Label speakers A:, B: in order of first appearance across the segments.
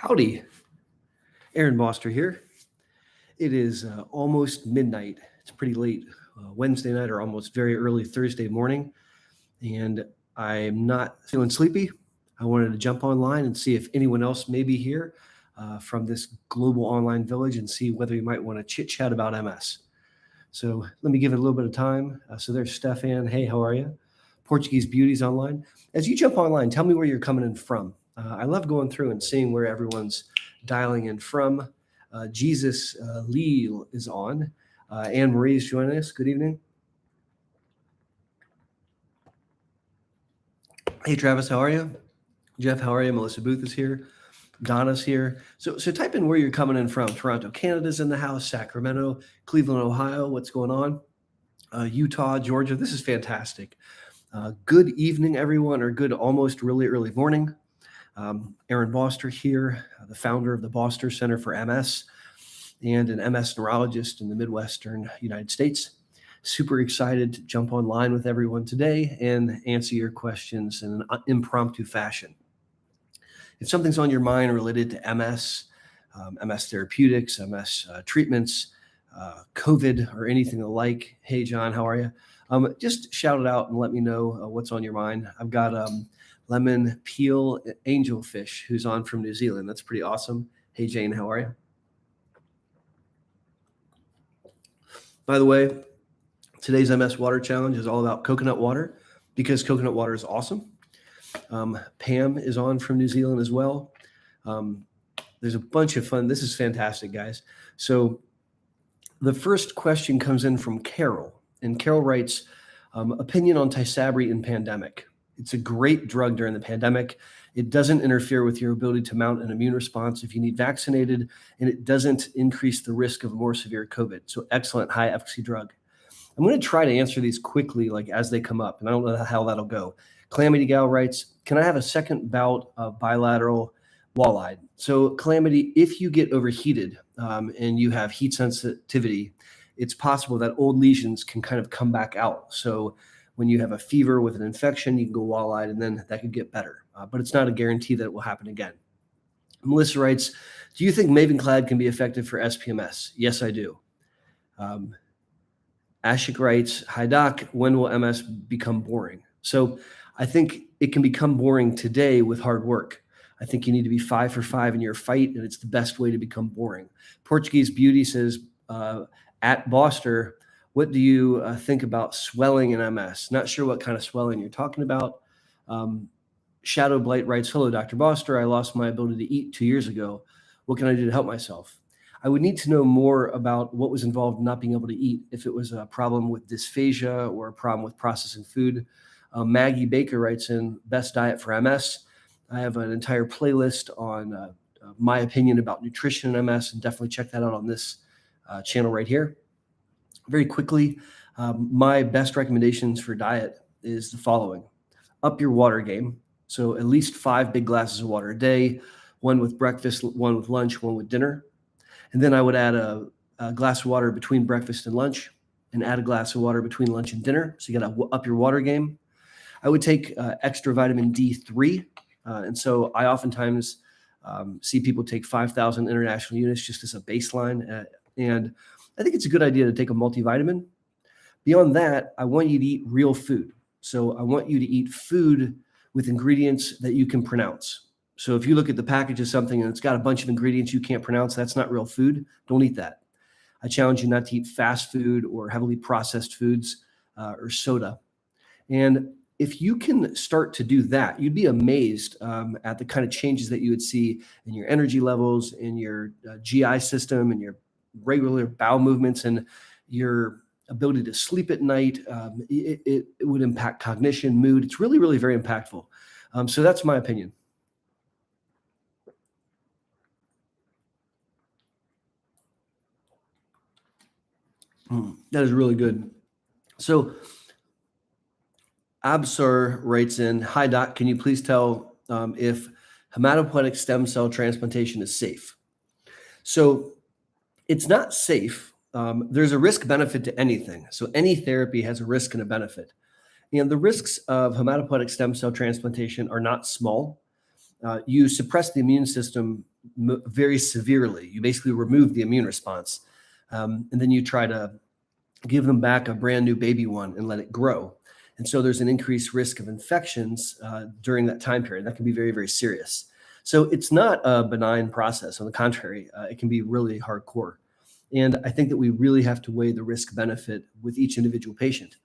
A: Howdy, Aaron Boster here. It is almost midnight. It's pretty late Wednesday night or almost very early Thursday morning, and I'm not feeling sleepy. I wanted to jump online and see if anyone else may be here from this global online village and see whether you might want to chit chat about MS. So let me give it a little bit of time. So there's Stefan. Hey, how are you? Portuguese Beauties online. As you jump online, tell me where you're coming in from. I love going through and seeing where everyone's dialing in from. Jesus Lee is on. Anne Marie is joining us. Good evening. Hey, Travis, how are you? Jeff, how are you? Melissa Booth is here. Donna's here. So type in where you're coming in from. Toronto, Canada's in the house. Sacramento, Cleveland, Ohio. What's going on? Utah, Georgia. This is fantastic. Good evening, everyone, or good almost really early morning. Aaron Boster here, the founder of the Boster Center for MS and an MS neurologist in the Midwestern United States. Super excited to jump online with everyone today and answer your questions in an impromptu fashion. If something's on your mind related to MS, MS therapeutics, MS treatments, COVID, or anything alike, hey, John, how are you? Just shout it out and let me know what's on your mind. I've got Lemon Peel Angelfish, who's on from New Zealand. That's pretty awesome. Hey, Jane, how are you? By the way, today's MS Water Challenge is all about coconut water because coconut water is awesome. Pam is on from New Zealand as well. There's a bunch of fun. This is fantastic, guys. So the first question comes in from Carol, and Carol writes, opinion on Tysabri in pandemic. It's a great drug during the pandemic. It doesn't interfere with your ability to mount an immune response if you need vaccinated, and it doesn't increase the risk of more severe COVID. So excellent, high efficacy drug. I'm going to try to answer these quickly, like as they come up, and I don't know how that'll go. Calamity Gal writes, can I have a second bout of bilateral walide? So Calamity, if you get overheated and you have heat sensitivity, it's possible that old lesions can kind of come back out. So when you have a fever with an infection, you can go wall-eyed and then that could get better. But it's not a guarantee that it will happen again. Melissa writes, do you think Mavenclad can be effective for SPMS? Yes, I do. Ashik writes, hi doc, when will MS become boring? So I think it can become boring today with hard work. I think you need to be 5 for 5 in your fight, and it's the best way to become boring. Portuguese Beauty says, at Boster, what do you think about swelling in MS? Not sure what kind of swelling you're talking about. Shadow Blight writes, hello, Dr. Boster. I lost my ability to eat 2 years ago. What can I do to help myself? I would need to know more about what was involved in not being able to eat, if it was a problem with dysphagia or a problem with processing food. Maggie Baker writes in, best diet for MS. I have an entire playlist on my opinion about nutrition in MS, and definitely check that out on this channel right here. Very quickly, my best recommendations for diet is the following. Up your water game. So at least 5 big glasses of water a day, 1 with breakfast, 1 with lunch, 1 with dinner. And then I would add a glass of water between breakfast and lunch, and add a glass of water between lunch and dinner. So you got to up your water game. I would take extra vitamin D3. And so I oftentimes see people take 5,000 international units just as a baseline. And I think it's a good idea to take a multivitamin. Beyond that, I want you to eat real food. So I want you to eat food with ingredients that you can pronounce. So if you look at the package of something and it's got a bunch of ingredients you can't pronounce, that's not real food. Don't eat that. I challenge you not to eat fast food or heavily processed foods or soda. And if you can start to do that, you'd be amazed at the kind of changes that you would see in your energy levels, in your GI system, and your regular bowel movements, and your ability to sleep at night. It would impact cognition, mood. It's really, really very impactful. So that's my opinion. That is really good. So Absar writes in, hi doc, can you please tell if hematopoietic stem cell transplantation is safe? So it's not safe. There's a risk benefit to anything. So any therapy has a risk and a benefit. And the risks of hematopoietic stem cell transplantation are not small. you suppress the immune system very severely. You basically remove the immune response. And then you try to give them back a brand new baby one and let it grow. And so there's an increased risk of infections during that time period. That can be very, very serious. So it's not a benign process. On the contrary, it can be really hardcore. And I think that we really have to weigh the risk benefit with each individual patient.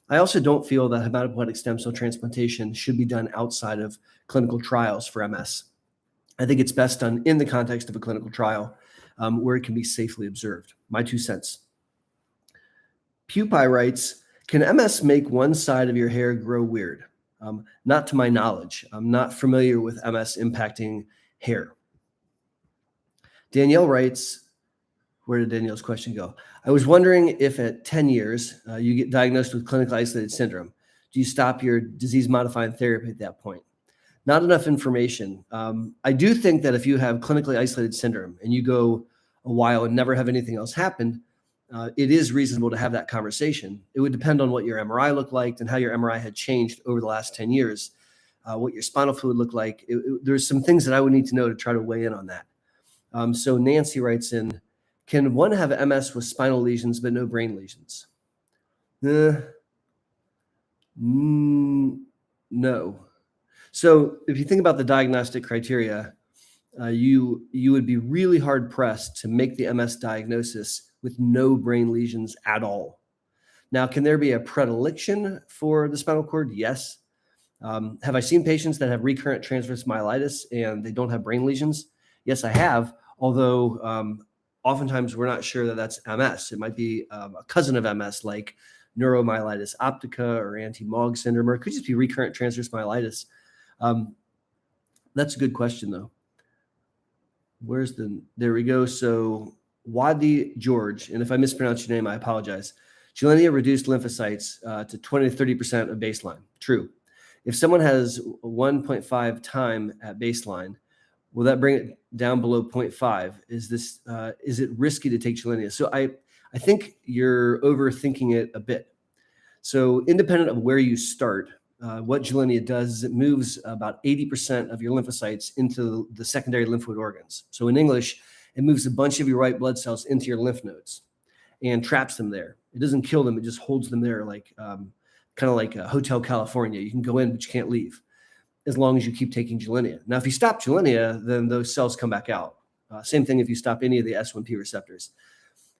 A: I also don't feel that hematopoietic stem cell transplantation should be done outside of clinical trials for MS. I think it's best done in the context of a clinical trial where it can be safely observed. My 2 cents. Pupi writes, can MS make one side of your hair grow weird? Not to my knowledge. I'm not familiar with MS impacting hair. Danielle writes, where did Danielle's question go? I was wondering if at 10 years you get diagnosed with clinically isolated syndrome. Do you stop your disease-modifying therapy at that point? Not enough information. I do think that if you have clinically isolated syndrome and you go a while and never have anything else happen, it is reasonable to have that conversation. It would depend on what your MRI looked like and how your MRI had changed over the last 10 years, what your spinal fluid looked like. There's some things that I would need to know to try to weigh in on that. So Nancy writes in, can one have MS with spinal lesions but no brain lesions? No. So if you think about the diagnostic criteria, you would be really hard pressed to make the MS diagnosis with no brain lesions at all. Now, can there be a predilection for the spinal cord? Yes. Have I seen patients that have recurrent transverse myelitis and they don't have brain lesions? Yes, I have, although oftentimes we're not sure that that's MS. It might be a cousin of MS, like neuromyelitis optica or anti-MOG syndrome, or it could just be recurrent transverse myelitis. That's a good question, though. There we go. So Wadi George, and if I mispronounce your name, I apologize. Gilenya reduced lymphocytes to 20 to 30% of baseline. True. If someone has 1.5 time at baseline, will that bring it down below 0.5? Is it risky to take Gilenya? So I think you're overthinking it a bit. So independent of where you start, what Gilenya does is it moves about 80% of your lymphocytes into the secondary lymphoid organs. So in English, it moves a bunch of your white blood cells into your lymph nodes and traps them there. It doesn't kill them. It just holds them there like kind of like a Hotel California. You can go in, but you can't leave as long as you keep taking Gilenya. Now, if you stop Gilenya, then those cells come back out. Same thing if you stop any of the S1P receptors.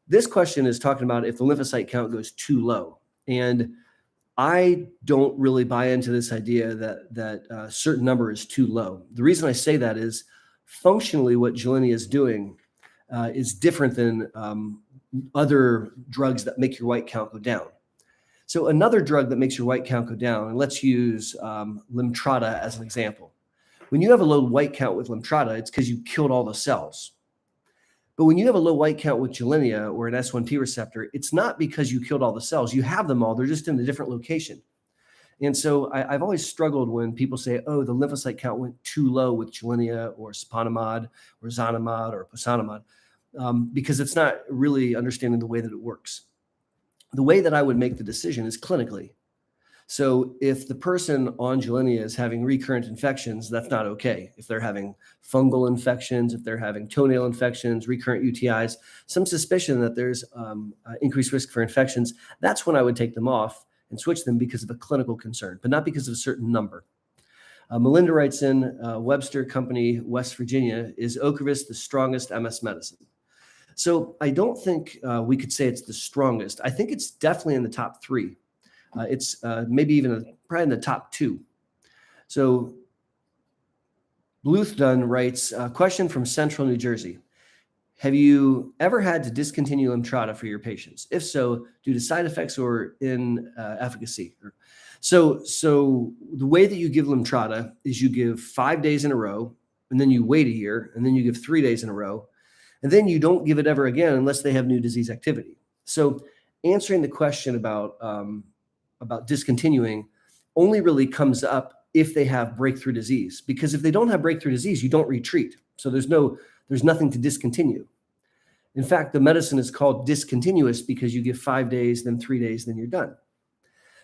A: This question is talking about if the lymphocyte count goes too low. And I don't really buy into this idea that a certain number is too low. The reason I say that is functionally what Gilenya is doing is different than other drugs that make your white count go down. So another drug that makes your white count go down, and let's use Lemtrada as an example. When you have a low white count with Lemtrada, it's because you killed all the cells. But when you have a low white count with Gilenya or an S1P receptor, it's not because you killed all the cells. You have them all. They're just in a different location. And so I've always struggled when people say, oh, the lymphocyte count went too low with Gilenya or Siponimod or Ozanimod or Posanimod, because it's not really understanding the way that it works. The way that I would make the decision is clinically. So if the person on Gilenya is having recurrent infections, that's not okay. If they're having fungal infections, if they're having toenail infections, recurrent UTIs, some suspicion that there's increased risk for infections, that's when I would take them off and switch them because of a clinical concern, but not because of a certain number. Melinda writes in, Webster Company, West Virginia, is Ocrevus the strongest MS medicine? So I don't think we could say it's the strongest. I think it's definitely in the top 3. It's maybe even probably in the top 2. So Bluthdown writes, question from Central New Jersey. Have you ever had to discontinue Lemtrada for your patients? If so, due to side effects or inefficacy? So the way that you give Lemtrada is you give 5 days in a row, and then you wait a year, and then you give 3 days in a row, and then you don't give it ever again unless they have new disease activity. So answering the question about discontinuing only really comes up if they have breakthrough disease, because if they don't have breakthrough disease, you don't retreat. So there's nothing to discontinue. In fact, the medicine is called discontinuous because you give 5 days, then 3 days, then you're done.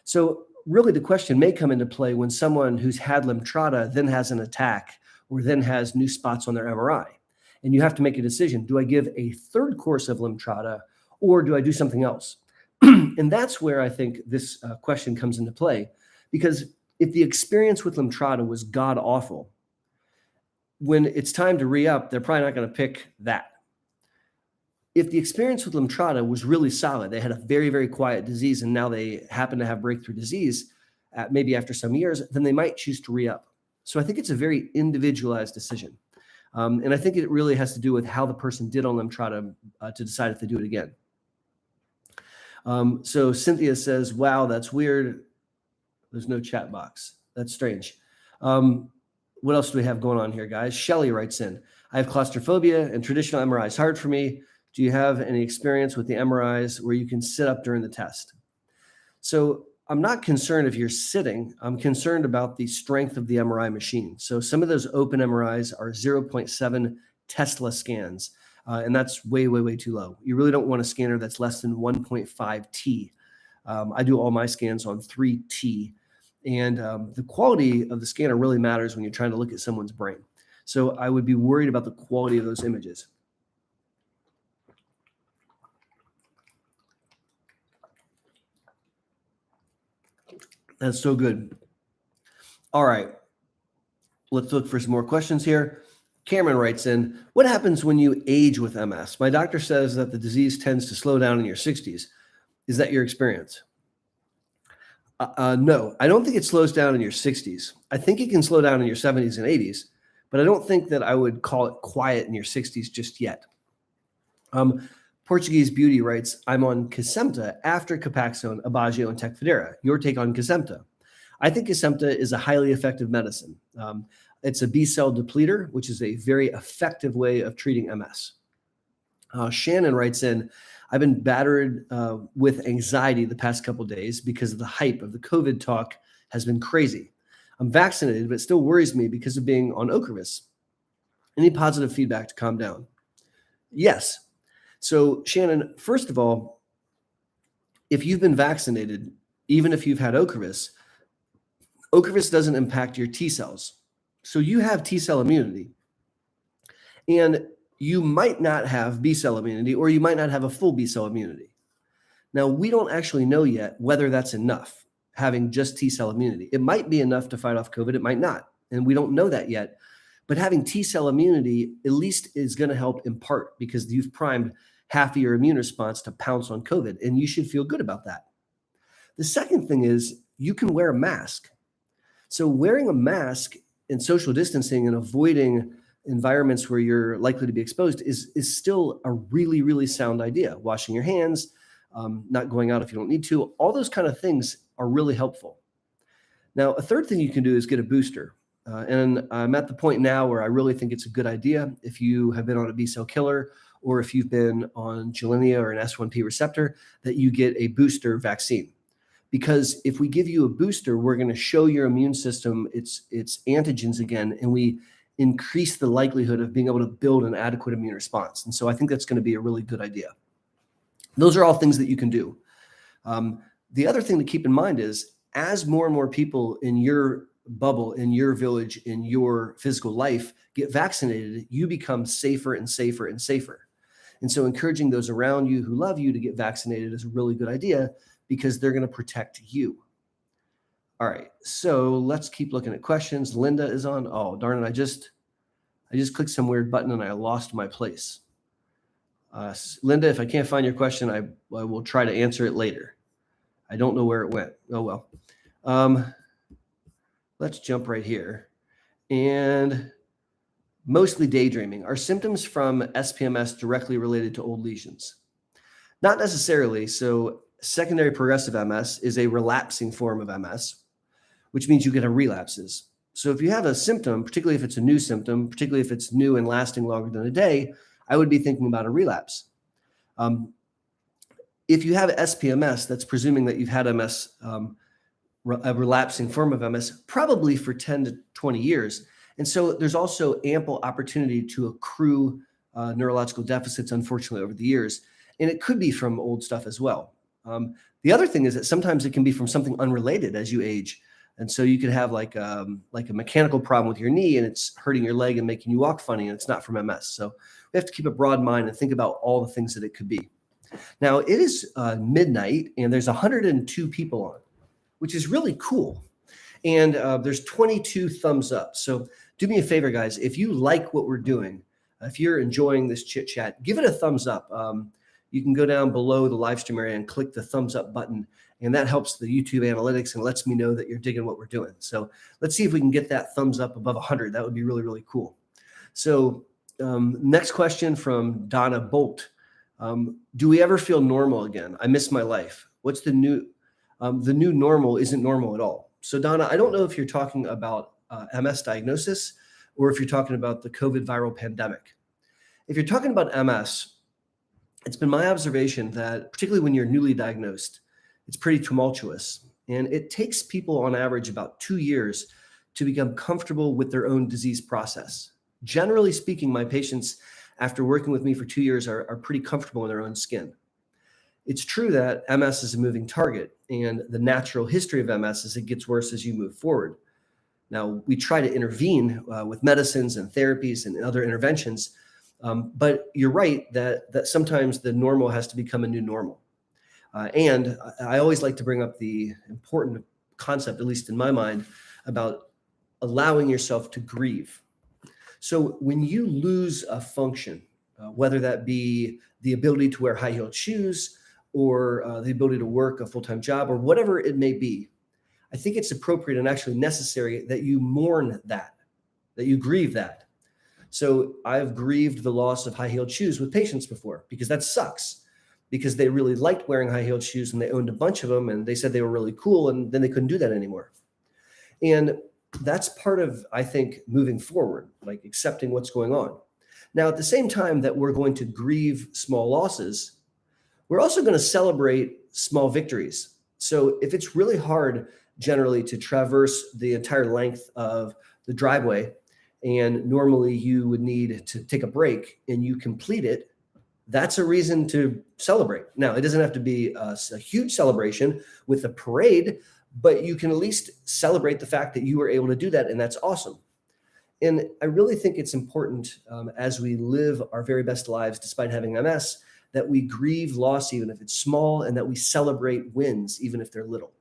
A: So really the question may come into play when someone who's had Lemtrada then has an attack or then has new spots on their MRI. And you have to make a decision. Do I give a third course of Lemtrada, or do I do something else? And that's where I think this question comes into play, because if the experience with Lemtrada was god awful, when it's time to re-up, they're probably not going to pick that. If the experience with Lemtrada was really solid, they had a very, very quiet disease, and now they happen to have breakthrough disease, maybe after some years, then they might choose to re-up. So I think it's a very individualized decision. And I think it really has to do with how the person did on Lemtrada to decide if they do it again. So Cynthia says, wow, that's weird. There's no chat box. That's strange. What else do we have going on here, guys? Shelly writes in, I have claustrophobia and traditional MRI is hard for me. Do you have any experience with the MRIs where you can sit up during the test? So I'm not concerned if you're sitting. I'm concerned about the strength of the MRI machine. So some of those open MRIs are 0.7 Tesla scans, and that's way, way, way too low. You really don't want a scanner that's less than 1.5 T. I do all my scans on 3 T. And the quality of the scanner really matters when you're trying to look at someone's brain. So I would be worried about the quality of those images. That's so good. All right. Let's look for some more questions here. Cameron writes in, what happens when you age with MS? My doctor says that the disease tends to slow down in your 60s. Is that your experience? No, I don't think it slows down in your 60s. I think it can slow down in your 70s and 80s, but I don't think that I would call it quiet in your 60s just yet. Portuguese Beauty writes, I'm on Kesimpta after Copaxone, Aubagio, and Tecfidera. Your take on Kesimpta? I think Kesimpta is a highly effective medicine. It's a B-cell depleter, which is a very effective way of treating MS. Shannon writes in, I've been battered with anxiety the past couple of days because of the hype of the COVID talk has been crazy. I'm vaccinated, but it still worries me because of being on Ocrevus. Any positive feedback to calm down? Yes. So Shannon, first of all, if you've been vaccinated, even if you've had Ocrevus, Ocrevus doesn't impact your T cells. So you have T cell immunity. And you might not have B cell immunity, or you might not have a full B cell immunity. Now, we don't actually know yet whether that's enough, having just T cell immunity. It might be enough to fight off COVID. It might not. And we don't know that yet. But having T cell immunity at least is going to help in part because you've primed half of your immune response to pounce on COVID, and you should feel good about that. The second thing is you can wear a mask. So wearing a mask and social distancing and avoiding environments where you're likely to be exposed is still a really, really sound idea. Washing your hands, not going out if you don't need to, all those kind of things are really helpful. Now, a third thing you can do is get a booster. And I'm at the point now where I really think it's a good idea if you have been on a B-cell killer or if you've been on Gilenya or an S1P receptor, that you get a booster vaccine. Because if we give you a booster, we're going to show your immune system its antigens again, and we increase the likelihood of being able to build an adequate immune response. And so I think that's going to be a really good idea. Those are all things that you can do. The other thing to keep in mind is as more and more people in your bubble, in your village, in your physical life get vaccinated, you become safer and safer and safer. And so encouraging those around you who love you to get vaccinated is a really good idea because they're going to protect you. All right, so let's keep looking at questions. Linda is on. Oh, darn it, I just clicked some weird button and I lost my place. Linda, if I can't find your question, I will try to answer it later. I don't know where it went. Oh, well. Let's jump right here. And mostly daydreaming. Are symptoms from SPMS directly related to old lesions? Not necessarily. So secondary progressive MS is a relapsing form of MS, which means you get relapses. So if you have a symptom, particularly if it's a new symptom, particularly if it's new and lasting longer than a day, I would be thinking about a relapse. If you have SPMS, that's presuming that you've had MS, a relapsing form of MS, probably for 10 to 20 years. And so there's also ample opportunity to accrue neurological deficits, unfortunately, over the years. And it could be from old stuff as well. The other thing is that sometimes it can be from something unrelated as you age. And so you could have like a mechanical problem with your knee and it's hurting your leg and making you walk funny, and it's not from MS. So we have to keep a broad mind and think about all the things that it could be. Now it is midnight and there's 102 people on, which is really cool. And there's 22 thumbs up. So do me a favor, guys. If you like what we're doing, if you're enjoying this chit chat, give it a thumbs up. You can go down below the live stream area and click the thumbs up button. And that helps the YouTube analytics and lets me know that you're digging what we're doing. So let's see if we can get that thumbs up above 100. That would be really, really cool. So next question from Donna Bolt. Do we ever feel normal again? I miss my life. What's the new normal isn't normal at all. So Donna, I don't know if you're talking about MS diagnosis or if you're talking about the COVID viral pandemic. If you're talking about MS, it's been my observation that particularly when you're newly diagnosed, it's pretty tumultuous. And it takes people on average about 2 years to become comfortable with their own disease process. Generally speaking, my patients, after working with me for 2 years, are pretty comfortable in their own skin. It's true that MS is a moving target, and the natural history of MS is it gets worse as you move forward. Now, we try to intervene with medicines and therapies and other interventions, but you're right that sometimes the normal has to become a new normal. And I always like to bring up the important concept, at least in my mind, about allowing yourself to grieve. So when you lose a function, whether that be the ability to wear high-heeled shoes or the ability to work a full-time job or whatever it may be, I think it's appropriate and actually necessary that you mourn that you grieve that. So I've grieved the loss of high-heeled shoes with patients before because that sucks. Because they really liked wearing high-heeled shoes and they owned a bunch of them and they said they were really cool, and then they couldn't do that anymore. And that's part of, I think, moving forward, like accepting what's going on. Now, at the same time that we're going to grieve small losses, we're also going to celebrate small victories. So if it's really hard generally to traverse the entire length of the driveway, and normally you would need to take a break and you complete it, that's a reason to celebrate. Now, it doesn't have to be a huge celebration with a parade, but you can at least celebrate the fact that you were able to do that, and that's awesome. And I really think it's important as we live our very best lives despite having MS, that we grieve loss even if it's small, and that we celebrate wins even if they're little.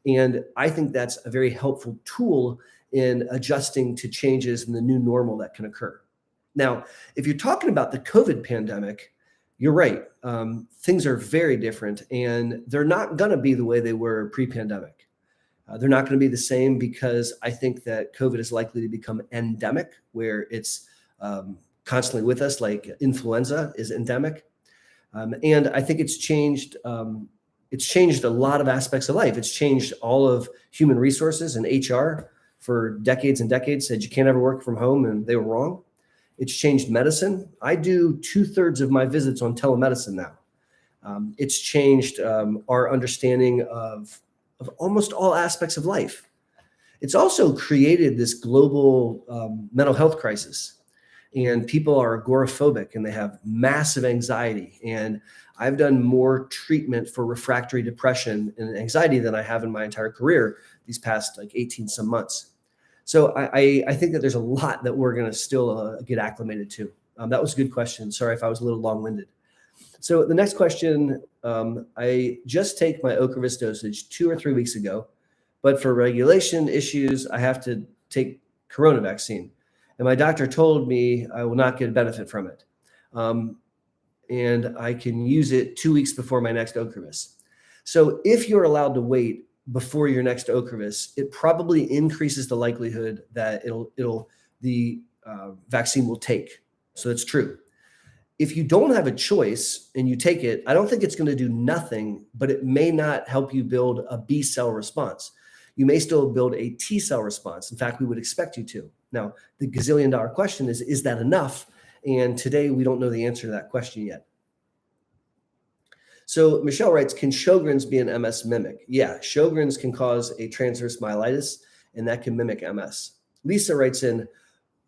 A: And I think that's a very helpful tool in adjusting to changes in the new normal that can occur. Now, if you're talking about the COVID pandemic, you're right. Things are very different, and they're not going to be the way they were pre-pandemic. They're not going to be the same because I think that COVID is likely to become endemic, where it's constantly with us, like influenza is endemic. And I think it's changed. It's changed a lot of aspects of life. It's changed all of human resources, and HR for decades and decades said you can't ever work from home, and they were wrong. It's changed medicine. I do 2/3 of my visits on telemedicine now. It's changed our understanding of almost all aspects of life. It's also created this global mental health crisis, and people are agoraphobic and they have massive anxiety. And I've done more treatment for refractory depression and anxiety than I have in my entire career these past like 18 some months. So I think that there's a lot that we're going to still get acclimated to. That was a good question. Sorry if I was a little long-winded. So the next question, I just take my Ocrevus dosage 2 or 3 weeks ago, but for regulation issues, I have to take corona vaccine. And my doctor told me I will not get a benefit from it. And I can use it 2 weeks before my next Ocrevus. So if you're allowed to wait before your next Ocrevus, it probably increases the likelihood that the vaccine will take. So that's true. If you don't have a choice and you take it, I don't think it's going to do nothing, but it may not help you build a B cell response. You may still build a T cell response. In fact, we would expect you to. Now, the gazillion-dollar question is that enough? And today we don't know the answer to that question yet. So Michelle writes, can Sjogren's be an MS mimic? Yeah, Sjogren's can cause a transverse myelitis, and that can mimic MS. Lisa writes in,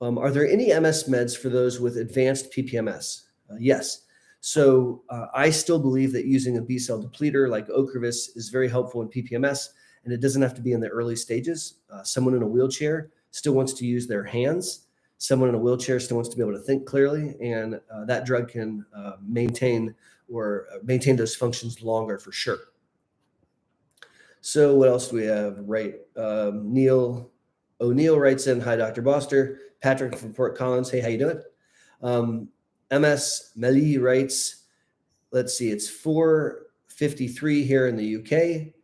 A: are there any MS meds for those with advanced PPMS? Yes. So I still believe that using a B-cell depleter like Ocrevus is very helpful in PPMS, and it doesn't have to be in the early stages. Someone in a wheelchair still wants to use their hands. Someone in a wheelchair still wants to be able to think clearly, and that drug can maintain those functions longer for sure. So what else do we have? Right. Neil O'Neill writes in, hi, Dr. Boster. Patrick from Fort Collins, hey, how you doing? MS Meli writes, let's see, it's 4:53 here in the UK,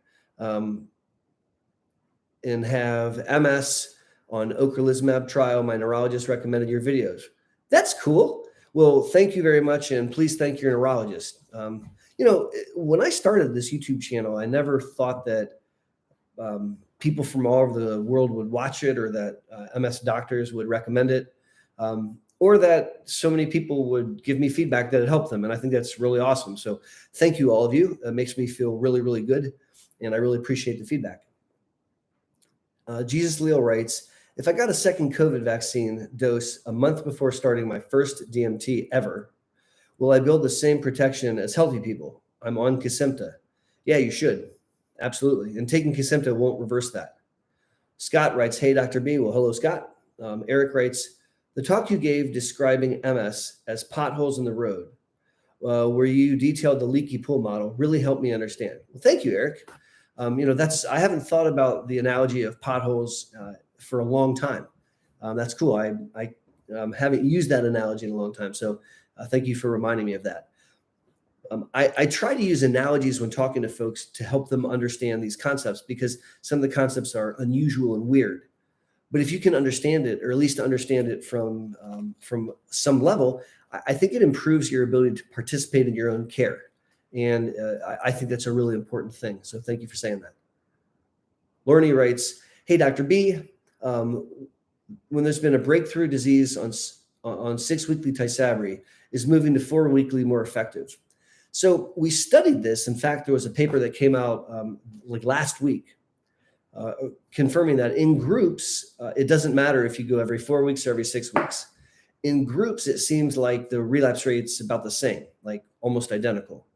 A: and have MS on ocrelizumab trial. My neurologist recommended your videos. That's cool. Well, thank you very much, and please thank your neurologist. When I started this YouTube channel, I never thought that people from all over the world would watch it, or that MS doctors would recommend it, or that so many people would give me feedback that it helped them. And I think that's really awesome. So thank you, all of you. It makes me feel really, really good, and I really appreciate the feedback. Jesus Leo writes, if I got a second COVID vaccine dose a month before starting my first DMT ever, will I build the same protection as healthy people? I'm on Kesimpta. Yeah, you should. Absolutely. And taking Kesimpta won't reverse that. Scott writes, hey, Dr. B. Well, hello, Scott. Eric writes, the talk you gave describing MS as potholes in the road, where you detailed the leaky pool model, really helped me understand. Well, thank you, Eric. I haven't thought about the analogy of potholes for a long time. That's cool. I haven't used that analogy in a long time. So thank you for reminding me of that. I try to use analogies when talking to folks to help them understand these concepts, because some of the concepts are unusual and weird. But if you can understand it, or at least understand it from some level, I think it improves your ability to participate in your own care. And I think that's a really important thing. So thank you for saying that. Lorne writes, hey, Dr. B, when there's been a breakthrough disease on 6-weekly Tysabri, is moving to 4-weekly more effective? So we studied this. In fact, there was a paper that came out like last week confirming that in groups, it doesn't matter if you go every 4 weeks or every 6 weeks. In groups, it seems like the relapse rate's about the same, like almost identical.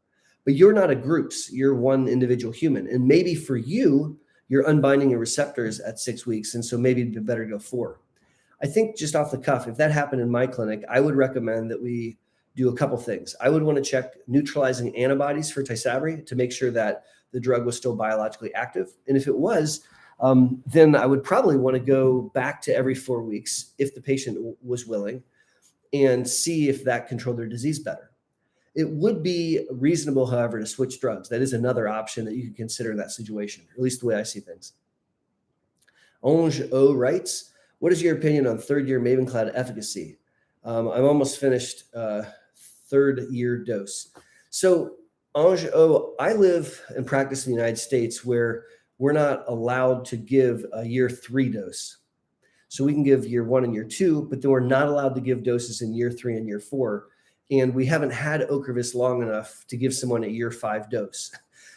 A: But you're not a groups, you're one individual human. And maybe for you, you're unbinding your receptors at 6 weeks. And so maybe it'd be better to go 4. I think just off the cuff, if that happened in my clinic, I would recommend that we do a couple things. I would want to check neutralizing antibodies for Tysabri to make sure that the drug was still biologically active. And if it was, then I would probably want to go back to every 4 weeks if the patient was willing, and see if that controlled their disease better. It would be reasonable, however, to switch drugs. That is another option that you can consider in that situation, or at least the way I see things. Onge O writes, what is your opinion on third-year Mavenclad efficacy? I'm almost finished third-year dose. So Onge O, I live and practice in the United States where we're not allowed to give a year 3 dose. So we can give year 1 and year 2, but then we're not allowed to give doses in year 3 and year 4. And we haven't had Ocrevus long enough to give someone a year 5 dose.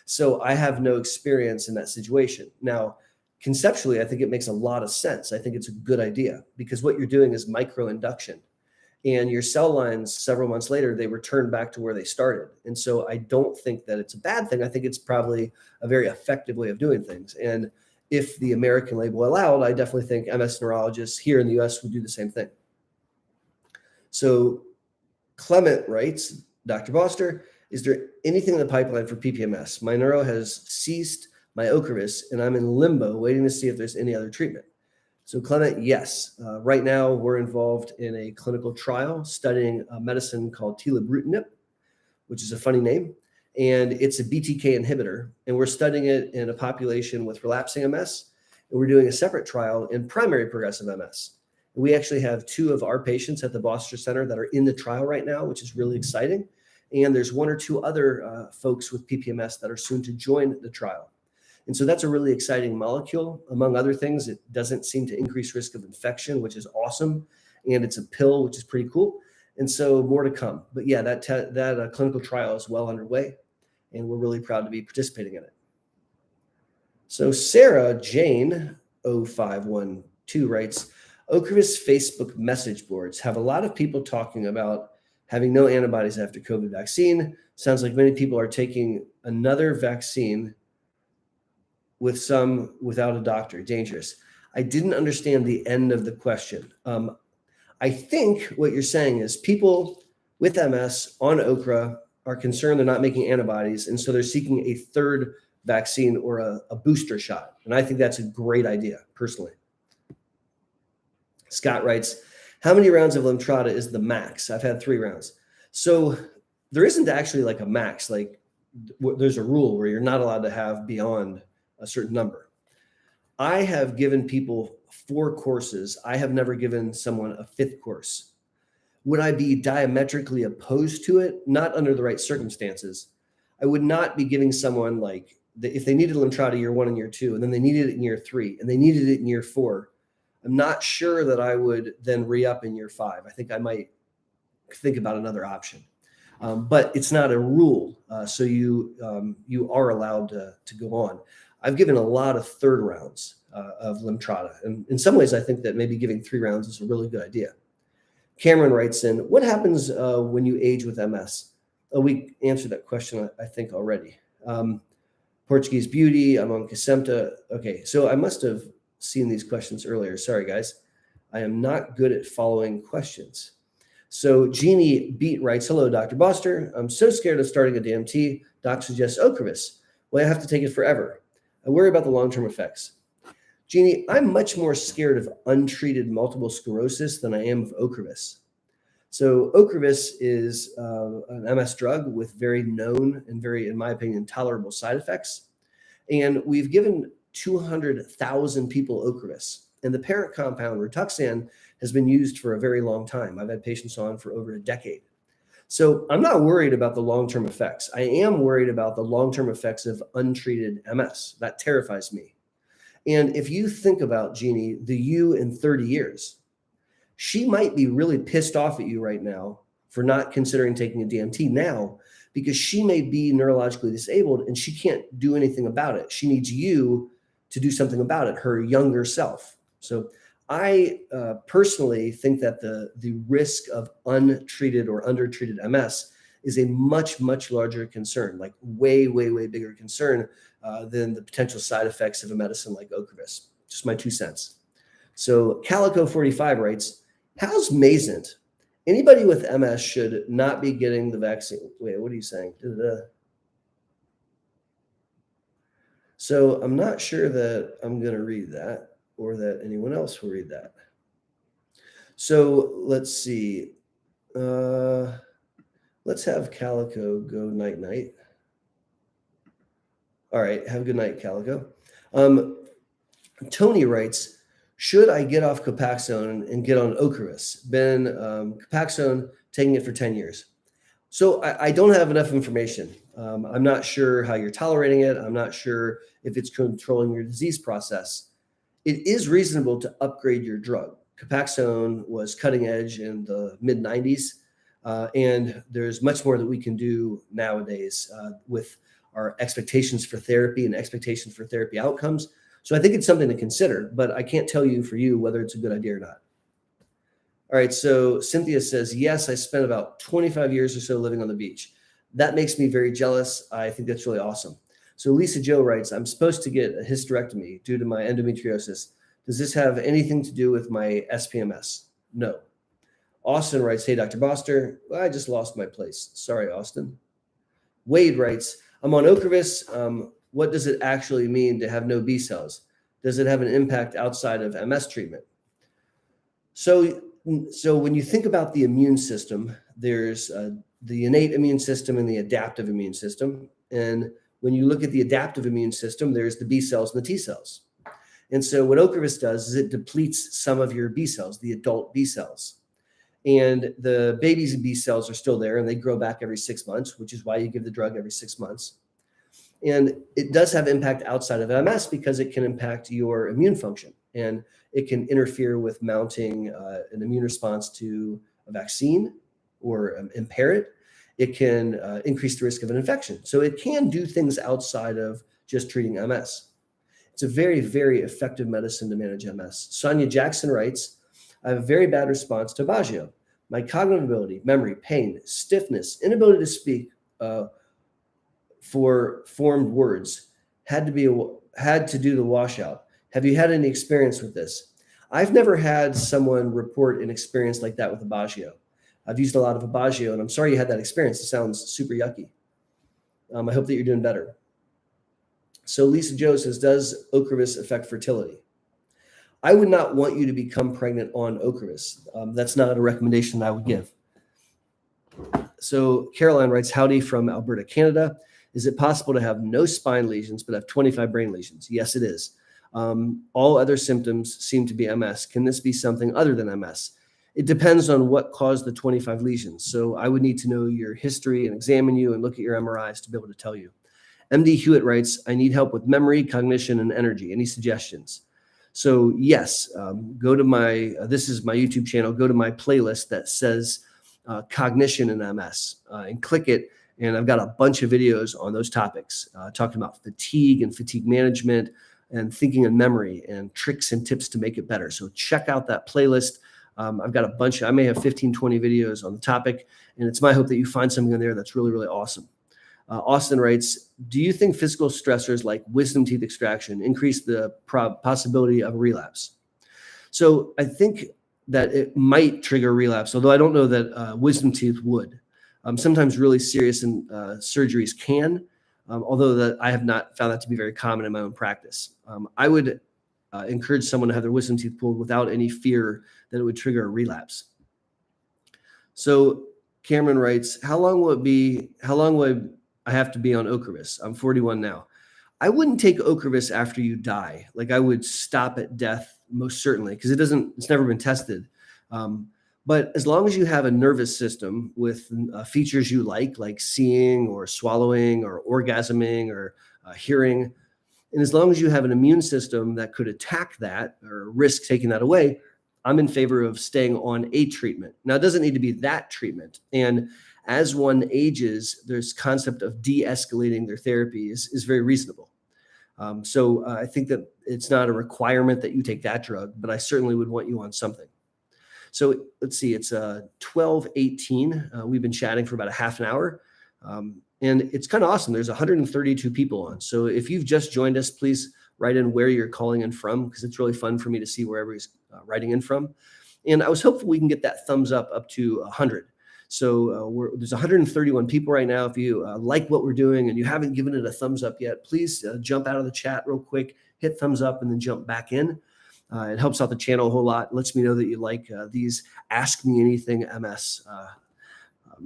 A: So I have no experience in that situation. Now, conceptually, I think it makes a lot of sense. I think it's a good idea, because what you're doing is microinduction. And your cell lines, several months later, they return back to where they started. And so I don't think that it's a bad thing. I think it's probably a very effective way of doing things. And if the American label allowed, I definitely think MS neurologists here in the US would do the same thing. So Clement writes, Dr. Boster, is there anything in the pipeline for PPMS? My neuro has ceased my Ocrevus, and I'm in limbo waiting to see if there's any other treatment. So Clement, yes. Right now, we're involved in a clinical trial studying a medicine called telabrutinib, which is a funny name. And it's a BTK inhibitor. And we're studying it in a population with relapsing MS. And we're doing a separate trial in primary progressive MS. And we actually have 2 of our patients at the Boster Center that are in the trial right now, which is really exciting. And there's 1 or 2 other folks with PPMS that are soon to join the trial. And so that's a really exciting molecule. Among other things, it doesn't seem to increase risk of infection, which is awesome. And it's a pill, which is pretty cool. And so more to come. But yeah, that clinical trial is well underway, and we're really proud to be participating in it. So Sarah Jane 0512 writes, Ocrevus Facebook message boards have a lot of people talking about having no antibodies after COVID vaccine. Sounds like many people are taking another vaccine with some without a doctor, dangerous. I didn't understand the end of the question. I think what you're saying is people with MS on Ocra are concerned they're not making antibodies, and so they're seeking a third vaccine or a booster shot. And I think that's a great idea, personally. Scott writes, how many rounds of Lemtrada is the max? I've had 3 rounds. So there isn't actually like a max. Like there's a rule where you're not allowed to have beyond a certain number. I have given people 4 courses. I have never given someone a 5th course. Would I be diametrically opposed to it? Not under the right circumstances. I would not be giving someone like, if they needed Lemtrada year 1 and year 2, and then they needed it in year 3, and they needed it in year 4, I'm not sure that I would then re-up in year 5. I think I might think about another option. But it's not a rule. So you are allowed to go on. I've given a lot of 3rd rounds of Lemtrada. And in some ways, I think that maybe giving 3 rounds is a really good idea. Cameron writes in, what happens when you age with MS? Oh, we answered that question, I think, already. Portuguese Beauty, I'm on Kesimpta. Okay, so I must have seen these questions earlier. Sorry, guys. I am not good at following questions. So Jeannie Beat writes, hello, Dr. Boster. I'm so scared of starting a DMT. Doc suggests Ocrevus. Well, I have to take it forever. I worry about the long-term effects. Jeannie, I'm much more scared of untreated multiple sclerosis than I am of Ocrevus. So Ocrevus is an MS drug with very known and very, in my opinion, tolerable side effects. And we've given 200,000 people Ocrevus. And the parent compound, Rituxan, has been used for a very long time. I've had patients on for over a decade. So I'm not worried about the long-term effects. I am worried about the long-term effects of untreated MS. That terrifies me. And if you think about, Jeannie, the you in 30 years, she might be really pissed off at you right now for not considering taking a DMT now, because she may be neurologically disabled and she can't do anything about it. She needs you to do something about it, her younger self. So I personally think that the risk of untreated or undertreated MS is a much, much larger concern, like way, way, way bigger concern than the potential side effects of a medicine like Ocrevus. Just my 2 cents. So Calico45 writes, how's Mazent? Anybody with MS should not be getting the vaccine. Wait, what are you saying? So I'm not sure that I'm going to read that or that anyone else will read that. So let's see. Let's have Calico go night-night. All right, have a good night, Calico. Tony writes, should I get off Copaxone and get on Ocrevus? Been Copaxone, taking it for 10 years. So I don't have enough information. I'm not sure how you're tolerating it. I'm not sure if it's controlling your disease process. It is reasonable to upgrade your drug. Copaxone was cutting edge in the mid-90s, and there's much more that we can do nowadays with our expectations for therapy and expectations for therapy outcomes. So I think it's something to consider, but I can't tell you for you whether it's a good idea or not. All right, so Cynthia says, yes, I spent about 25 years or so living on the beach. That makes me very jealous. I think that's really awesome. So Lisa Joe writes, I'm supposed to get a hysterectomy due to my endometriosis. Does this have anything to do with my SPMS? No. Austin writes, hey, Dr. Boster, I just lost my place. Sorry, Austin. Wade writes, I'm on Ocrevus. What does it actually mean to have no B cells? Does it have an impact outside of MS treatment? So when you think about the immune system, there's the innate immune system and the adaptive immune system. And when you look at the adaptive immune system, there's the B cells and the T cells. And so what Ocrevus does is it depletes some of your B cells, the adult B cells. And the baby's B cells are still there and they grow back every 6 months, which is why you give the drug every 6 months. And it does have impact outside of MS because it can impact your immune function and it can interfere with mounting an immune response to a vaccine or impair it. It can increase the risk of an infection. So it can do things outside of just treating MS. It's a very, very effective medicine to manage MS. Sonia Jackson writes, I have a very bad response to Aubagio. My cognitive ability, memory, pain, stiffness, inability to speak for formed words had to had to do the washout. Have you had any experience with this? I've never had someone report an experience like that with Aubagio. I've used a lot of Aubagio, and I'm sorry you had that experience. It sounds super yucky. I hope that you're doing better. So Lisa Joe says, does Ocrevus affect fertility? I would not want you to become pregnant on Ocrevus. That's not a recommendation I would give. So Caroline writes, howdy from Alberta, Canada. Is it possible to have no spine lesions but have 25 brain lesions? Yes, it is. All other symptoms seem to be MS. Can this be something other than MS? It depends on what caused the 25 lesions. So I would need to know your history and examine you and look at your MRIs to be able to tell you. MD Hewitt writes, I need help with memory, cognition, and energy. Any suggestions? So yes, go to my, this is my YouTube channel, go to my playlist that says cognition and MS and click it. And I've got a bunch of videos on those topics, talking about fatigue and fatigue management and thinking and memory and tricks and tips to make it better. So check out that playlist. I've got a bunch, I may have 15, 20 videos on the topic, and it's my hope that you find something in there that's really, really awesome. Austin writes, do you think physical stressors like wisdom teeth extraction increase the possibility of a relapse? So I think that it might trigger a relapse, although I don't know that wisdom teeth would. Sometimes really serious surgeries can, although that I have not found that to be very common in my own practice. I would encourage someone to have their wisdom teeth pulled without any fear that it would trigger a relapse. So Cameron writes, how long would I have to be on Ocrevus? I'm 41 now. I wouldn't take Ocrevus after you die. Like I would stop at death most certainly, because it's never been tested. But as long as you have a nervous system with features you like seeing or swallowing or orgasming or hearing, and as long as you have an immune system that could attack that or risk taking that away, I'm in favor of staying on a treatment. Now, it doesn't need to be that treatment. And as one ages, this concept of de-escalating their therapy is very reasonable. So I think that it's not a requirement that you take that drug, but I certainly would want you on something. So let's see, it's 12:18. We've been chatting for about a half an hour. And it's kind of awesome. There's 132 people on. So if you've just joined us, please write in where you're calling in from, because it's really fun for me to see where everybody's writing in from. And I was hopeful we can get that thumbs up to 100. So there's 131 people right now. If you like what we're doing and you haven't given it a thumbs up yet, please jump out of the chat real quick, hit thumbs up, and then jump back in. It helps out the channel a whole lot. It lets me know that you like these Ask Me Anything MS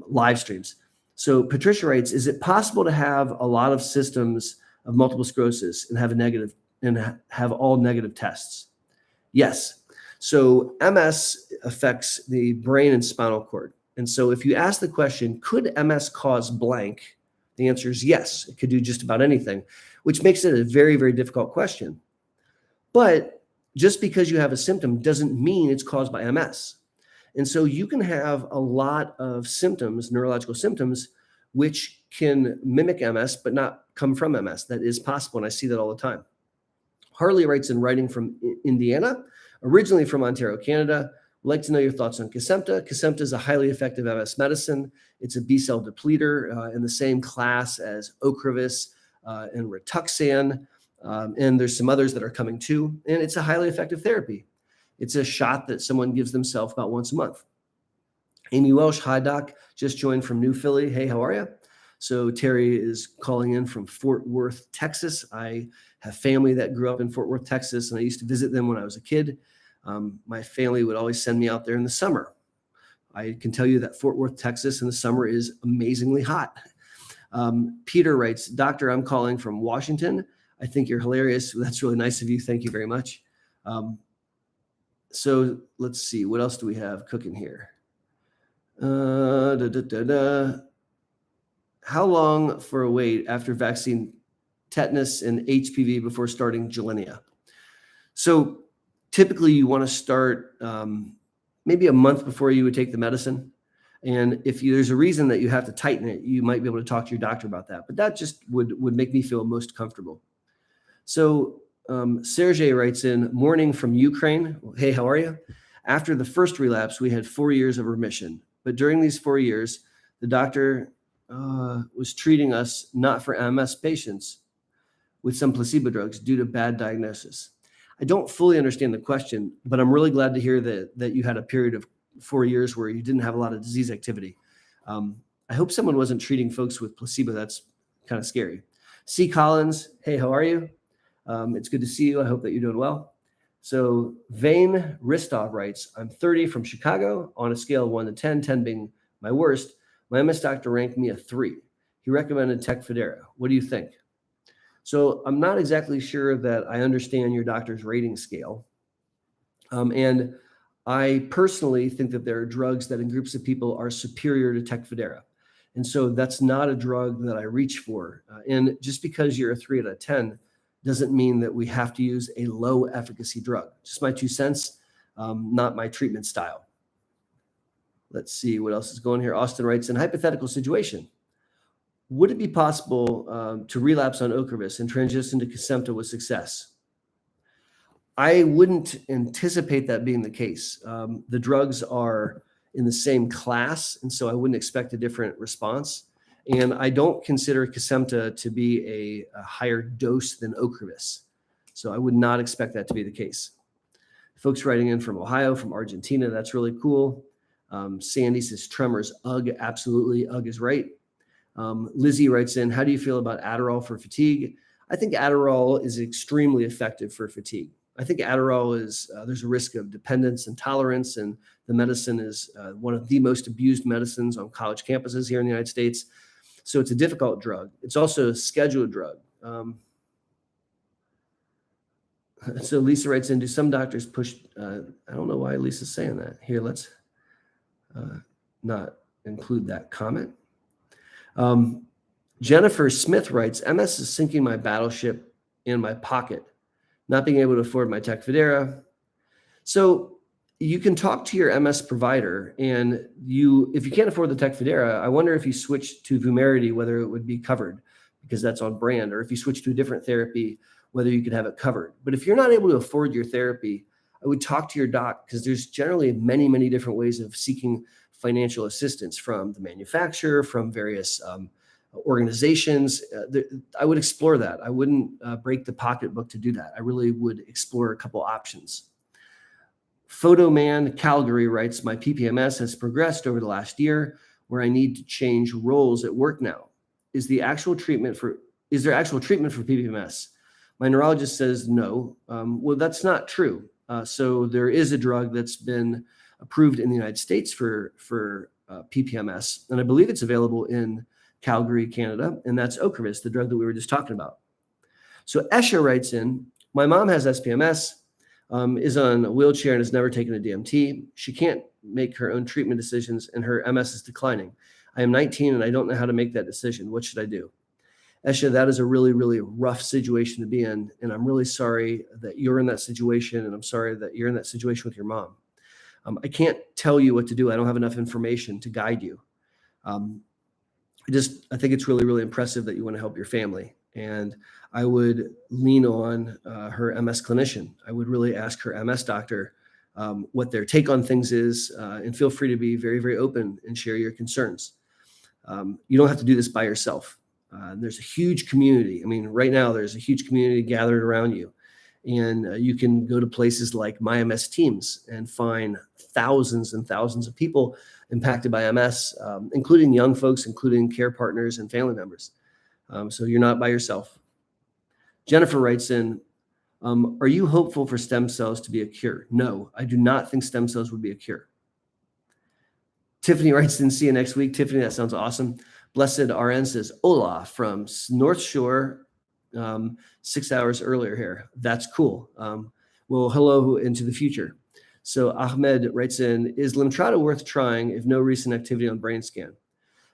A: live streams. So Patricia writes, is it possible to have a lot of systems of multiple sclerosis and have all negative tests? Yes. So MS affects the brain and spinal cord. And so if you ask the question, could MS cause blank? The answer is yes. It could do just about anything, which makes it a very, very difficult question. But just because you have a symptom doesn't mean it's caused by MS. And so you can have a lot of symptoms, neurological symptoms, which can mimic MS, but not come from MS. That is possible, and I see that all the time. Harley writes in writing from Indiana, originally from Ontario, Canada. Would like to know your thoughts on Kesimpta. Kesimpta is a highly effective MS medicine. It's a B-cell depleter in the same class as Ocrevus and Rituxan. And there's some others that are coming too. And it's a highly effective therapy. It's a shot that someone gives themselves about once a month. Amy Welsh, hi doc, just joined from New Philly. Hey, how are you? So Terry is calling in from Fort Worth, Texas. I have family that grew up in Fort Worth, Texas, and I used to visit them when I was a kid. My family would always send me out there in the summer. I can tell you that Fort Worth, Texas in the summer is amazingly hot. Peter writes, Doctor, I'm calling from Washington. I think you're hilarious. That's really nice of you. Thank you very much. So let's see. What else do we have cooking here? How long for a wait after vaccine tetanus and HPV before starting Gilenya? So typically you want to start maybe a month before you would take the medicine. And if there's a reason that you have to tighten it, you might be able to talk to your doctor about that. But that just would make me feel most comfortable. So Sergey writes in, morning from Ukraine. Hey, how are you? After the first relapse, we had 4 years of remission. But during these 4 years, the doctor was treating us not for MS patients. with some placebo drugs due to bad diagnosis. I don't fully understand the question, but I'm really glad to hear that you had a period of 4 years where you didn't have a lot of disease activity. I hope someone wasn't treating folks with placebo. That's kind of scary. C. Collins, hey, how are you? It's good to see you. I hope that you're doing well. So Vane Ristov writes, I'm 30 from Chicago on a scale of 1 to 10, 10 being my worst. My MS doctor ranked me a 3. He recommended Tecfidera. What do you think? So I'm not exactly sure that I understand your doctor's rating scale. And I personally think that there are drugs that in groups of people are superior to Tecfidera. And so that's not a drug that I reach for. And just because you're a 3 out of 10 doesn't mean that we have to use a low efficacy drug. Just my 2 cents, not my treatment style. Let's see what else is going here. Austin writes, in hypothetical situation, would it be possible to relapse on Ocrevus and transition to Kesimpta with success? I wouldn't anticipate that being the case. The drugs are in the same class, and so I wouldn't expect a different response. And I don't consider Kesimpta to be a higher dose than Ocrevus. So I would not expect that to be the case. Folks writing in from Ohio, from Argentina, that's really cool. Sandy says tremors, ugh, absolutely, ugh is right. Lizzie writes in, how do you feel about Adderall for fatigue? I think Adderall is extremely effective for fatigue. I think Adderall is, there's a risk of dependence and tolerance, and the medicine is one of the most abused medicines on college campuses here in the United States. So it's a difficult drug. It's also a scheduled drug. So Lisa writes in, do some doctors push, I don't know why Lisa's saying that. Here, let's not include that comment. Jennifer Smith writes, MS is sinking my battleship in my pocket, not being able to afford my Tecfidera. So you can talk to your MS provider, and if you can't afford the Tecfidera, I wonder if you switch to Vumerity, whether it would be covered, because that's on brand, or if you switch to a different therapy, whether you could have it covered. But if you're not able to afford your therapy, I would talk to your doc, because there's generally many, many different ways of seeking financial assistance from the manufacturer, from various organizations. I would explore that. I wouldn't break the pocketbook to do that. I really would explore a couple options. Photoman Calgary writes, my PPMS has progressed over the last year where I need to change roles at work now. Is there actual treatment for PPMS? My neurologist says no. Well, that's not true. So there is a drug that's been approved in the United States for PPMS, and I believe it's available in Calgary, Canada, and that's Ocrevus, the drug that we were just talking about. So Esha writes in, my mom has SPMS, is on a wheelchair and has never taken a DMT. She can't make her own treatment decisions, and her MS is declining. I am 19 and I don't know how to make that decision. What should I do? Esha, that is a really, really rough situation to be in, and I'm really sorry that you're in that situation, and I'm sorry that you're in that situation with your mom. I can't tell you what to do. I don't have enough information to guide you. I think it's really, really impressive that you want to help your family. And I would lean on her MS clinician. I would really ask her MS doctor what their take on things is, and feel free to be very, very open and share your concerns. You don't have to do this by yourself. There's a huge community. I mean, right now there's a huge community gathered around you. And you can go to places like My MS Teams and find thousands and thousands of people impacted by MS, including young folks, including care partners and family members. So you're not by yourself. Jennifer writes in, are you hopeful for stem cells to be a cure? No, I do not think stem cells would be a cure. Tiffany writes in, see you next week. Tiffany, that sounds awesome. Blessed RN says, hola from North Shore, 6 hours earlier here. That's cool. Well, hello into the future. So Ahmed writes in, is Lemtrada worth trying if no recent activity on brain scan?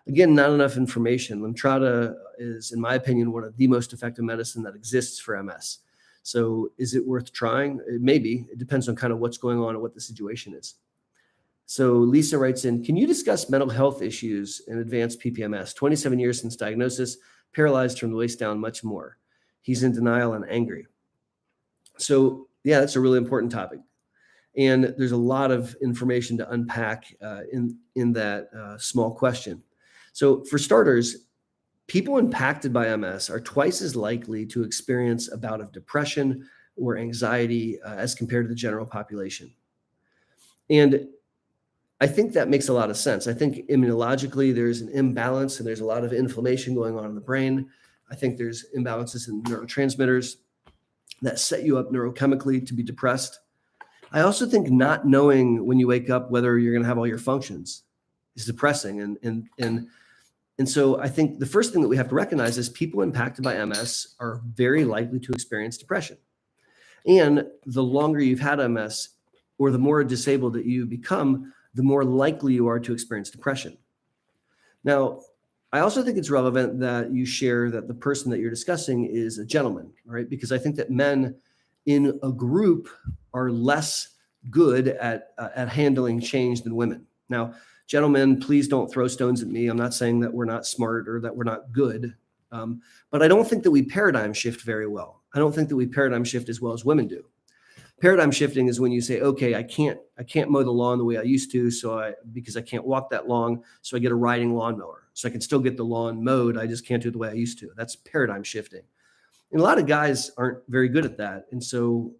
A: Again, not enough information. Lemtrada is, in my opinion, one of the most effective medicine that exists for MS. So is it worth trying? It may be. It depends on kind of what's going on and what the situation is. So Lisa writes in, can you discuss mental health issues in advanced PPMS? 27 years since diagnosis, paralyzed from the waist down, much more. He's in denial and angry. So yeah, that's a really important topic. And there's a lot of information to unpack in that small question. So for starters, people impacted by MS are twice as likely to experience a bout of depression or anxiety as compared to the general population. And I think that makes a lot of sense. I think immunologically, there's an imbalance and there's a lot of inflammation going on in the brain. I think there's imbalances in neurotransmitters that set you up neurochemically to be depressed. I also think not knowing when you wake up whether you're going to have all your functions is depressing. And so I think the first thing that we have to recognize is people impacted by MS are very likely to experience depression. And the longer you've had MS or the more disabled that you become, the more likely you are to experience depression. Now, I also think it's relevant that you share that the person that you're discussing is a gentleman, right? Because I think that men in a group are less good at handling change than women. Now, gentlemen, please don't throw stones at me. I'm not saying that we're not smart or that we're not good, but I don't think that we paradigm shift very well. I don't think that we paradigm shift as well as women do. Paradigm shifting is when you say, okay, I can't mow the lawn the way I used to, because I can't walk that long, so I get a riding lawnmower. So I can still get the lawn mowed, I just can't do it the way I used to. That's paradigm shifting. And a lot of guys aren't very good at that. And so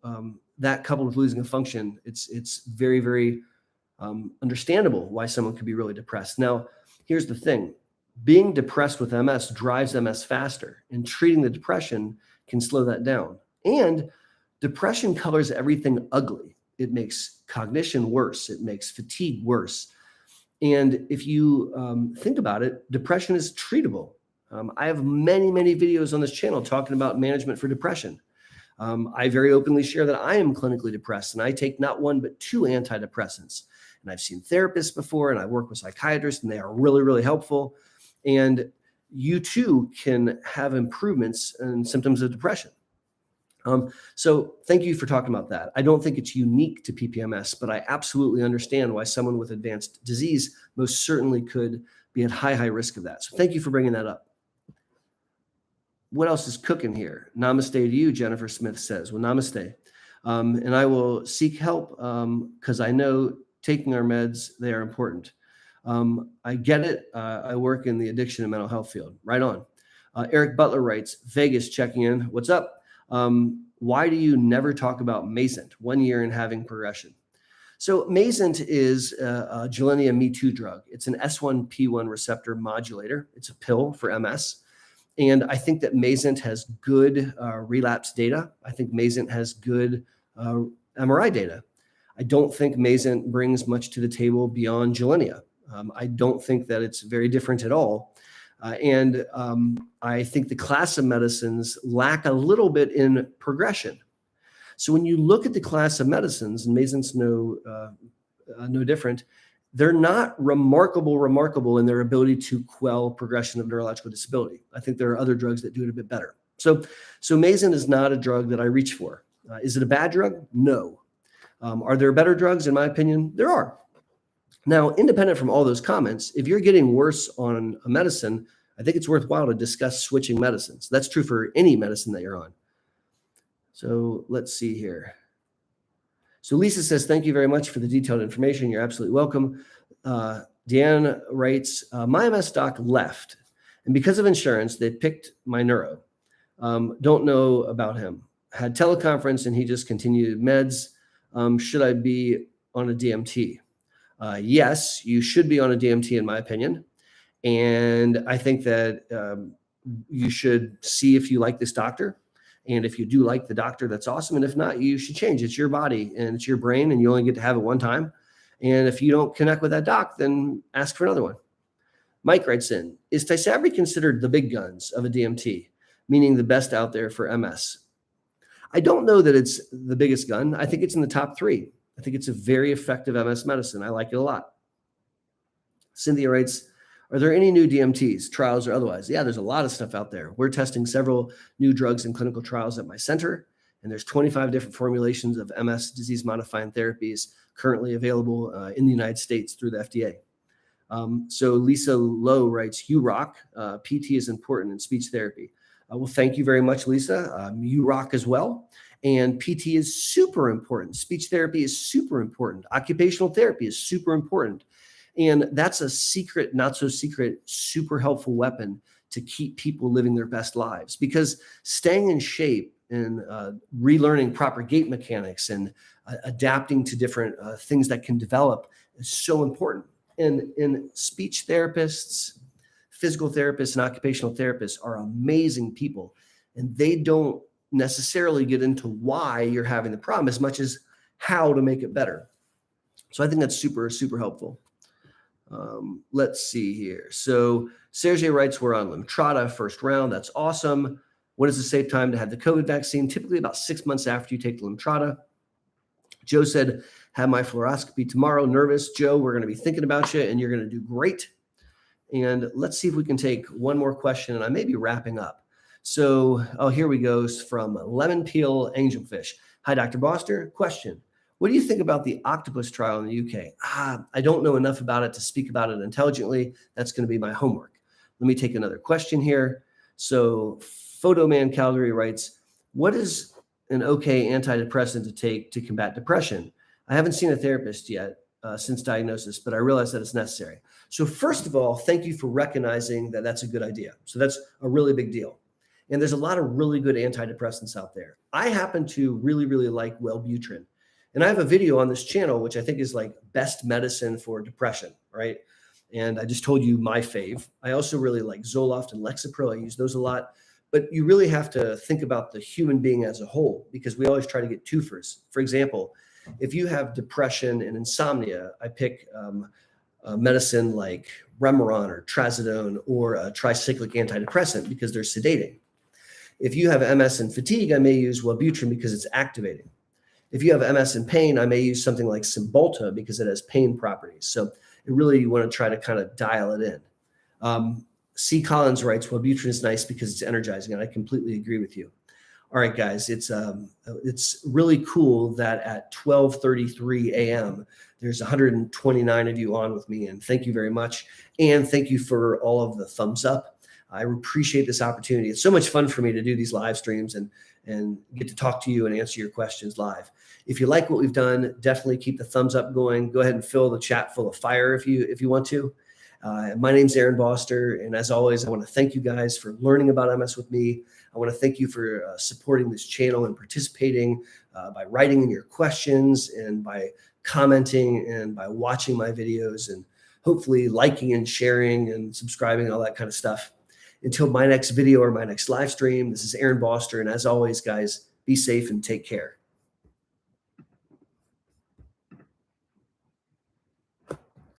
A: that coupled with losing a function, it's very, very understandable why someone could be really depressed. Now, here's the thing. Being depressed with MS drives MS faster, and treating the depression can slow that down. And depression colors everything ugly. It makes cognition worse. It makes fatigue worse. And if you think about it, depression is treatable. I have many, many videos on this channel talking about management for depression. I very openly share that I am clinically depressed and I take not one, but 2 antidepressants. And I've seen therapists before and I work with psychiatrists and they are really, really helpful. And you too can have improvements in symptoms of depression. So thank you for talking about that. I don't think it's unique to PPMS, but I absolutely understand why someone with advanced disease most certainly could be at high risk of that. So thank you for bringing that up. What else is cooking here? Namaste to you, Jennifer Smith says. Well, namaste. And I will seek help because I know taking our meds, they are important. I get it. I work in the addiction and mental health field. Right on. Eric Butler writes, Vegas checking in. What's up? Why do you never talk about Mayzent, 1 year and having progression? So Mayzent is a Gilenya Me Too drug. It's an S1P1 receptor modulator. It's a pill for MS. And I think that Mayzent has good relapse data. I think Mayzent has good MRI data. I don't think Mayzent brings much to the table beyond Gilenya. I don't think that it's very different at all. And I think the class of medicines lack a little bit in progression. So when you look at the class of medicines, and Mayzent's no different, they're not remarkable in their ability to quell progression of neurological disability. I think there are other drugs that do it a bit better. So Mayzent is not a drug that I reach for. Is it a bad drug? No. Are there better drugs? In my opinion, there are. Now, independent from all those comments, if you're getting worse on a medicine, I think it's worthwhile to discuss switching medicines. That's true for any medicine that you're on. So let's see here. So Lisa says, thank you very much for the detailed information. You're absolutely welcome. Deanne writes, my MS doc left, and because of insurance, they picked my neuro. Don't know about him. Had teleconference and he just continued meds. Should I be on a DMT? Yes, you should be on a DMT in my opinion. And I think that you should see if you like this doctor. And if you do like the doctor, that's awesome. And if not, you should change. It's your body and it's your brain and you only get to have it one time. And if you don't connect with that doc, then ask for another one. Mike writes in, is Tysabri considered the big guns of a DMT, meaning the best out there for MS? I don't know that it's the biggest gun. I think it's in the top 3. I think it's a very effective MS medicine. I like it a lot. Cynthia writes, are there any new DMTs, trials or otherwise? Yeah, there's a lot of stuff out there. We're testing several new drugs in clinical trials at my center, and there's 25 different formulations of MS disease-modifying therapies currently available in the United States through the FDA. So Lisa Lowe writes, you rock. PT is important in speech therapy. Well, thank you very much, Lisa. You rock as well. And PT is super important. Speech therapy is super important. Occupational therapy is super important. And that's a secret, not so secret, super helpful weapon to keep people living their best lives, because staying in shape and relearning proper gait mechanics and adapting to different things that can develop is so important. And speech therapists, physical therapists, and occupational therapists are amazing people, and they don't necessarily get into why you're having the problem as much as how to make it better. So I think that's super, super helpful. Let's see here. So Sergey writes, we're on Lemtrada first round. That's awesome. What is the safe time to have the COVID vaccine? Typically about 6 months after you take the Lemtrada. Joe said, have my fluoroscopy tomorrow. Nervous. Joe, we're going to be thinking about you, and you're going to do great. And let's see if we can take one more question, and I may be wrapping up. So, here we go from Lemon Peel Angelfish. Hi, Dr. Boster. Question. What do you think about the octopus trial in the UK? I don't know enough about it to speak about it intelligently. That's going to be my homework. Let me take another question here. So Photoman Calgary writes, what is an okay antidepressant to take to combat depression? I haven't seen a therapist yet since diagnosis, but I realize that it's necessary. So first of all, thank you for recognizing that that's a good idea. So that's a really big deal. And there's a lot of really good antidepressants out there. I happen to really, really like Wellbutrin. And I have a video on this channel, which I think is like best medicine for depression, right? And I just told you my fave. I also really like Zoloft and Lexapro. I use those a lot. But you really have to think about the human being as a whole, because we always try to get twofers. For example, if you have depression and insomnia, I pick a medicine like Remeron or Trazodone or a tricyclic antidepressant because they're sedating. If you have MS and fatigue, I may use Wellbutrin because it's activating. If you have MS and pain, I may use something like Cymbalta because it has pain properties. So you want to try to kind of dial it in. C. Collins writes, Wellbutrin is nice because it's energizing, and I completely agree with you. All right, guys, it's really cool that at 12:33 a.m., there's 129 of you on with me, and thank you very much. And thank you for all of the thumbs up. I appreciate this opportunity. It's so much fun for me to do these live streams and get to talk to you and answer your questions live. If you like what we've done, definitely keep the thumbs up going. Go ahead and fill the chat full of fire if you want to. My name's Aaron Boster, and as always, I want to thank you guys for learning about MS with me. I want to thank you for supporting this channel and participating by writing in your questions and by commenting and by watching my videos and hopefully liking and sharing and subscribing, all that kind of stuff. Until my next video or my next live stream, this is Aaron Boster, and as always, guys, be safe and take care.